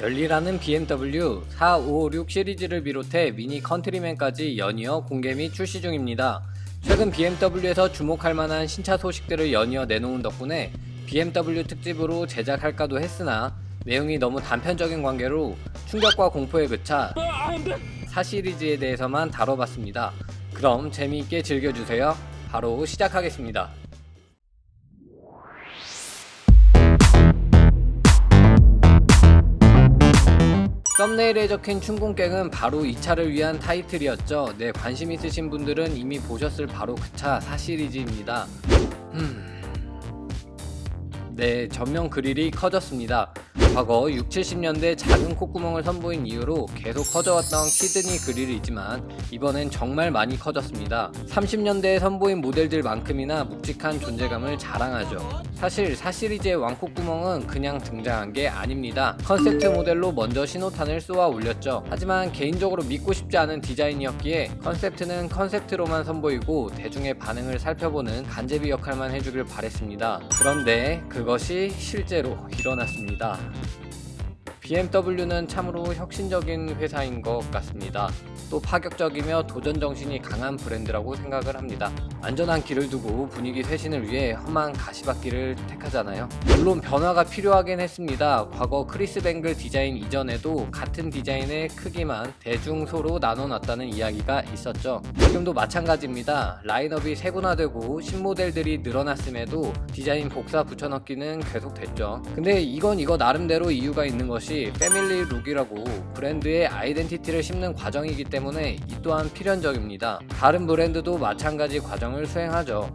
열일하는 BMW 4, 5, 6 시리즈를 비롯해 미니 컨트리맨까지 연이어 공개 및 출시 중입니다. 최근 BMW에서 주목할 만한 신차 소식들을 연이어 내놓은 덕분에 BMW 특집으로 제작할까도 했으나 내용이 너무 단편적인 관계로 충격과 공포에 그쳐 4 시리즈에 대해서만 다뤄봤습니다. 그럼 재미있게 즐겨주세요. 바로 시작하겠습니다. 썸네일에 적힌 춘공객은 바로 이 차를 위한 타이틀이었죠. 네, 관심 있으신 분들은 이미 보셨을 바로 그 차 4 시리즈입니다. 네, 전면 그릴이 커졌습니다. 과거 6, 70년대 작은 콧구멍을 선보인 이후로 계속 커져왔던 키드니 그릴이지만 이번엔 정말 많이 커졌습니다. 30년대에 선보인 모델들만큼이나 묵직한 존재감을 자랑하죠. 사실 4 시리즈의 왕콧구멍은 그냥 등장한 게 아닙니다. 컨셉트 모델로 먼저 신호탄을 쏘아 올렸죠. 하지만 개인적으로 믿고 싶지 않은 디자인이었기에 컨셉트는 컨셉트로만 선보이고 대중의 반응을 살펴보는 간제비 역할만 해주길 바랬습니다. 그런데 그것이 실제로 일어났습니다. BMW는 참으로 혁신적인 회사인 것 같습니다. 또 파격적이며 도전정신이 강한 브랜드라고 생각을 합니다. 안전한 길을 두고 분위기 쇄신을 위해 험한 가시밭길을 택하잖아요. 물론 변화가 필요하긴 했습니다. 과거 크리스 뱅글 디자인 이전에도 같은 디자인의 크기만 대중소로 나눠놨다는 이야기가 있었죠. 지금도 마찬가지입니다. 라인업이 세분화되고 신모델들이 늘어났음에도 디자인 복사 붙여넣기는 계속됐죠. 근데 이건 이거 나름대로 이유가 있는 것이 패밀리 룩이라고 브랜드의 아이덴티티를 심는 과정이기 때문에 이 또한 필연적입니다. 다른 브랜드도 마찬가지 과정을 수행하죠.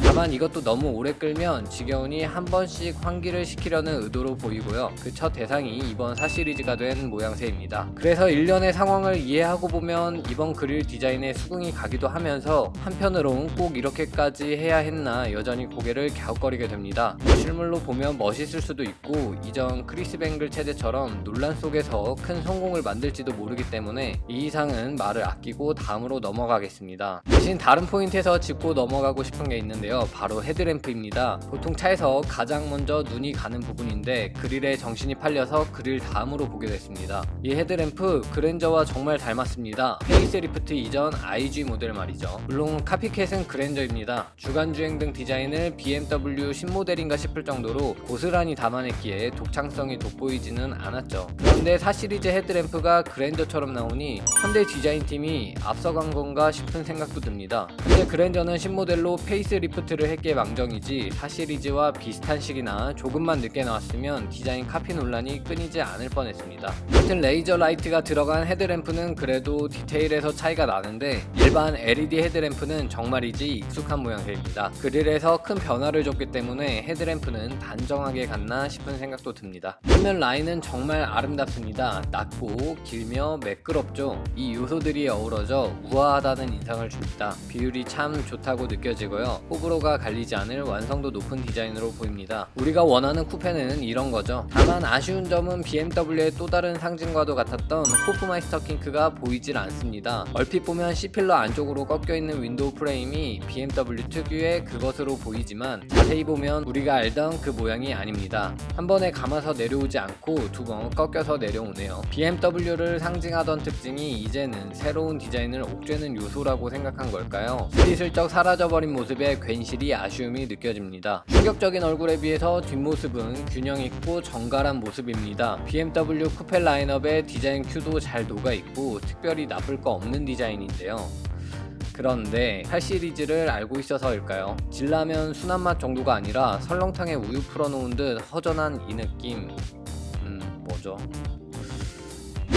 다만 이것도 너무 오래 끌면 지겨우니 한 번씩 환기를 시키려는 의도로 보이고요. 그 첫 대상이 이번 4 시리즈가 된 모양새입니다. 그래서 일련의 상황을 이해하고 보면 이번 그릴 디자인에 수긍이 가기도 하면서 한편으론 꼭 이렇게까지 해야 했나 여전히 고개를 갸웃거리게 됩니다. 실물로 보면 멋있을 수도 있고 이전 크리스 뱅글 체제처럼 논란 속에서 큰 성공을 만들지도 모르기 때문에 이 이상은 말을 아끼고 다음으로 넘어가겠습니다. 대신 다른 포인트에서 짚고 넘어가고 싶은 게 있는데요. 바로 헤드램프입니다. 보통 차에서 가장 먼저 눈이 가는 부분인데 그릴에 정신이 팔려서 그릴 다음으로 보게 됐습니다. 이 헤드램프 그랜저와 정말 닮았습니다. 페이스리프트 이전 IG 모델 말이죠. 물론 카피캣은 그랜저입니다. 주간주행 등 디자인을 BMW 신모델인가 싶을 정도로 고스란히 담아냈기에 독창성이 돋보이지는 않았죠. 그런데 4 시리즈 헤드램프가 그랜저처럼 나오니 현대 디자인팀이 앞서간 건가 싶은 생각도 듭니다. 현재 그랜저는 신모델로 페이스리프트를 했기에 망정이지 4 시리즈와 비슷한 시기나 조금만 늦게 나왔으면 디자인 카피 논란이 끊이지 않을 뻔했습니다. 같은 레이저 라이트가 들어간 헤드램프는 그래도 디테일에서 차이가 나는데 일반 LED 헤드램프는 정말이지 익숙한 모양새입니다. 그릴에서 큰 변화를 줬기 때문에 헤드램프는 단정하게 갔나 싶은 생각도 듭니다. 뒷면 라인은 정말 아름답습니다. 낮고 길며 매끄럽죠. 이 요소들이 어우러져 우아하다는 인상을 줍니다. 비율이 참 좋다고 느껴지고요. 호불호가 갈리지 않을 완성도 높은 디자인으로 보입니다. 우리가 원하는 쿠페는 이런 거죠. 다만 아쉬운 점은 BMW의 또 다른 상징과도 같았던 호프마이스터 킹크가 보이질 않습니다. 얼핏 보면 C필러 안쪽으로 꺾여있는 윈도우 프레임이 BMW 특유의 그것으로 보이지만 자세히 보면 우리가 알던 그 모양이 아닙니다. 한 번에 감아서 내려오지 않고 두 번 꺾여서 내려오네요. BMW를 상징하던 특징이 이제는 새로운 디자인을 옥죄는 요소라고 생각한 걸까요? 슬쩍 사라져버린 모습에 괜시리 아쉬움이 느껴집니다. 충격적인 얼굴에 비해서 뒷모습은 균형있고 정갈한 모습입니다. BMW 쿠페 라인업의 디자인 큐도 잘 녹아있고 특별히 나쁠 거 없는 디자인인데요. 그런데 8 시리즈를 알고 있어서일까요? 진라면 순한 맛 정도가 아니라 설렁탕에 우유 풀어놓은 듯 허전한 이 느낌. 뭐죠?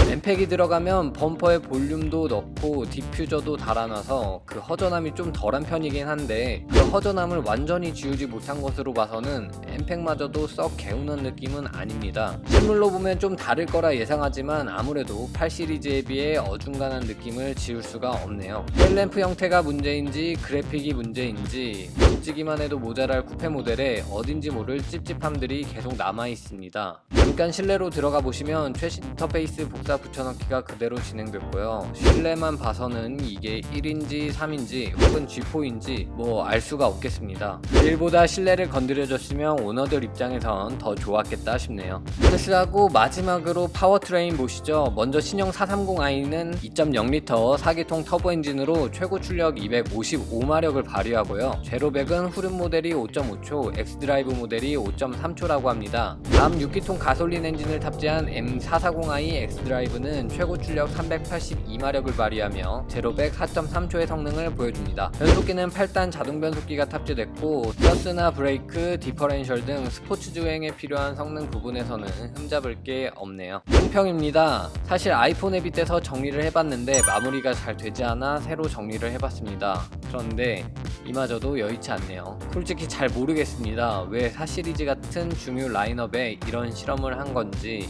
엠팩이 들어가면 범퍼에 볼륨도 넣고 디퓨저도 달아놔서 그 허전함이 좀 덜한 편이긴 한데 그 허전함을 완전히 지우지 못한 것으로 봐서는 엠팩마저도 썩 개운한 느낌은 아닙니다. 실물로 보면 좀 다를 거라 예상하지만 아무래도 8 시리즈에 비해 어중간한 느낌을 지울 수가 없네요. 헬램프 형태가 문제인지 그래픽이 문제인지 멋지기만 해도 모자랄 쿠페 모델에 어딘지 모를 찝찝함들이 계속 남아있습니다. 잠깐 실내로 들어가 보시면 최신 인터페이스 복사 붙여넣기가 그대로 진행됐고요. 실내만 봐서는 이게 1인지 3인지 혹은 G4인지 뭐 알 수가 없겠습니다. 일보다 실내를 건드려줬으면 오너들 입장에선 더 좋았겠다 싶네요. 테슬라고 마지막으로 파워트레인 보시죠. 먼저 신형 430i는 2.0L 4기통 터보 엔진으로 최고 출력 255마력을 발휘하고요. 제로백은 후륜 모델이 5.5초, 엑스드라이브 모델이 5.3초라고 합니다. 다음 6기통 가솔린 엔진을 탑재한 M440i 엑스드라이브는 최고 출력 382마력을 발휘하며 제로백 4.3초의 성능을 보여줍니다. 변속기는 8단 자동 변속기가 탑재됐고 서스나 브레이크, 디퍼렌셜 등 스포츠 주행에 필요한 성능 부분에서는 흠잡을 게 없네요. 총평입니다. 사실 아이폰에 빗대서 정리를 해봤는데 마무리가 잘 되지 않아 새로 정리를 해봤습니다. 그런데 이마저도 여의치 않네요. 솔직히 잘 모르겠습니다. 왜 4시리즈 같은 중유 라인업에 이런 실험을 한 건지,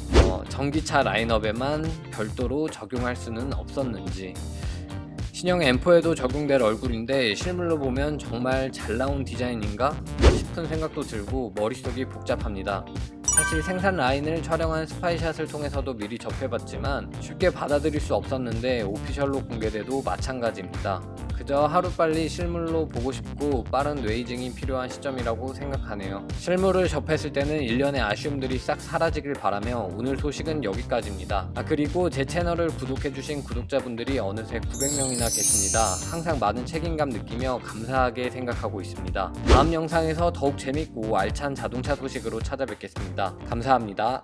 전기차 라인업에만 별도로 적용할 수는 없었는지. 신형 M4에도 적용될 얼굴인데 실물로 보면 정말 잘 나온 디자인인가 싶은 생각도 들고 머릿속이 복잡합니다. 사실 생산 라인을 촬영한 스파이샷을 통해서도 미리 접해봤지만 쉽게 받아들일 수 없었는데 오피셜로 공개돼도 마찬가지입니다. 그저 하루빨리 실물로 보고 싶고 빠른 뇌이징이 필요한 시점이라고 생각하네요. 실물을 접했을 때는 일련의 아쉬움들이 싹 사라지길 바라며 오늘 소식은 여기까지입니다. 그리고 제 채널을 구독해주신 구독자분들이 어느새 900명이나 계십니다. 항상 많은 책임감 느끼며 감사하게 생각하고 있습니다. 다음 영상에서 더욱 재밌고 알찬 자동차 소식으로 찾아뵙겠습니다. 감사합니다.